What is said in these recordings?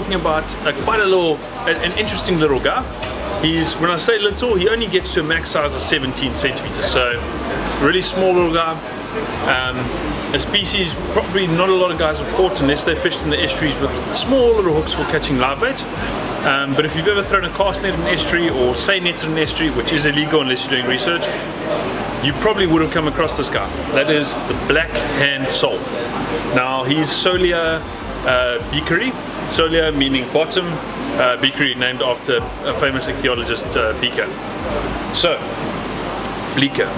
talking about quite an interesting little guy. When I say little, he only gets to a max size of 17 centimeters, so really small little guy. A species probably not a lot of guys have caught unless they fished in the estuaries with small little hooks for catching live bait. But if you've ever thrown a cast net in an estuary or say nets in an estuary, which is illegal unless you're doing research, you probably would have come across this guy. That is the Blackhand sole. Now he's Solia beakeri, Solia meaning bottom, beakeri named after a famous ichthyologist beaker. So, bleaker.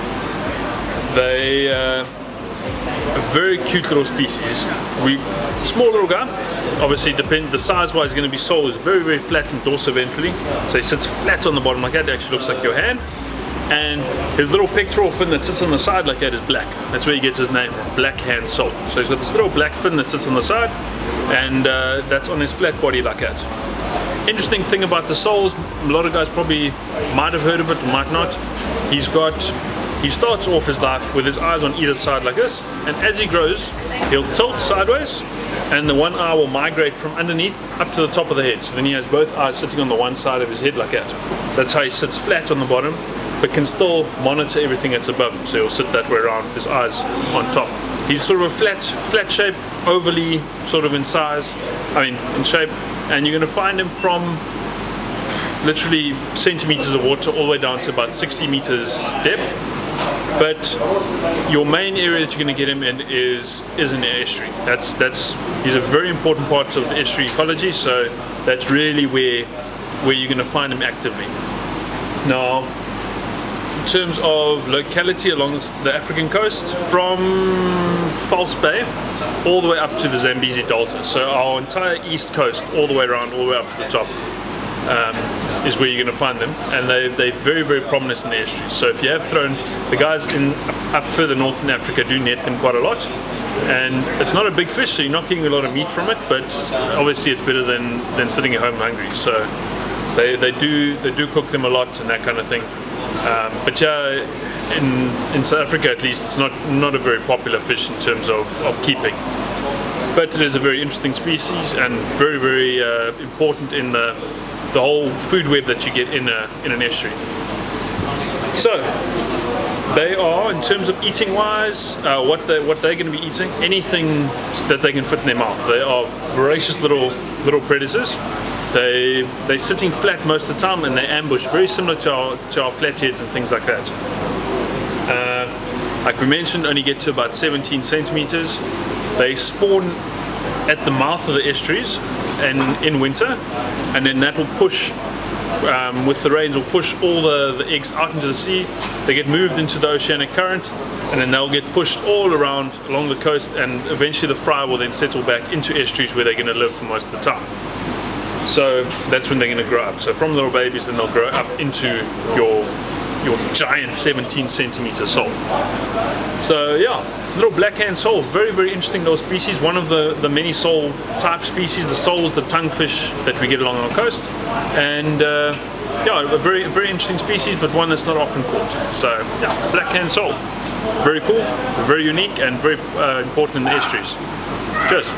They a very cute little species. Small little guy. Obviously, the size-wise, going to be sole is very flat and dorsoventrally. So he sits flat on the bottom like that. It actually looks like your hand. And his little pectoral fin that sits on the side like that is black. That's where he gets his name, Blackhand sole. So he's got this little black fin that sits on the side, and that's on his flat body like that. Interesting thing about the soles, a lot of guys probably might have heard of it, might not. He starts off his life with his eyes on either side like this, and as he grows, he'll tilt sideways, and the one eye will migrate from underneath up to the top of the head. So then he has both eyes sitting on the one side of his head like that. So that's how he sits flat on the bottom, but can still monitor everything that's above him. So he'll sit that way around, his eyes on top. He's sort of a flat shape, overly sort of in size, in shape, and you're going to find him from literally centimeters of water all the way down to about 60 meters depth. But your main area that you're going to get him in is in the estuary. He's a very important part of the estuary ecology, so that's really where you're going to find him actively. Now, in terms of locality along the African coast, from False Bay all the way up to the Zambezi Delta, so our entire east coast all the way around, all the way up to the top, is where you're going to find them, and they're very prominent in the estuaries. So if you have thrown, the guys up further north in Africa do net them quite a lot, and it's not a big fish, so you're not getting a lot of meat from it, but obviously it's better than sitting at home hungry. So they do cook them a lot and that kind of thing. But yeah, in South Africa at least, it's not a very popular fish in terms of keeping. But it is a very interesting species and very important in the whole food web that you get in an estuary. So they are, in terms of eating wise, what they're going to be eating, anything that they can fit in their mouth. They are voracious little predators. They're sitting flat most of the time, and they ambush, very similar to our flatheads and things like that. Like we mentioned, only get to about 17 centimeters. They spawn at the mouth of the estuaries and in winter, and then that will push, with the rains, will push all the eggs out into the sea. They get moved into the oceanic current, and then they'll get pushed all around along the coast, and eventually the fry will then settle back into estuaries where they're going to live for most of the time. So that's when they're going to grow up. So from little babies, then they'll grow up into your giant 17 centimeter sole. So yeah, little Blackhand sole, very interesting little species. One of the many sole type species. The sole is the tonguefish that we get along our coast, and yeah, a very interesting species, but one that's not often caught. So yeah, Blackhand sole, very cool, very unique, and very important in the estuaries. Cheers.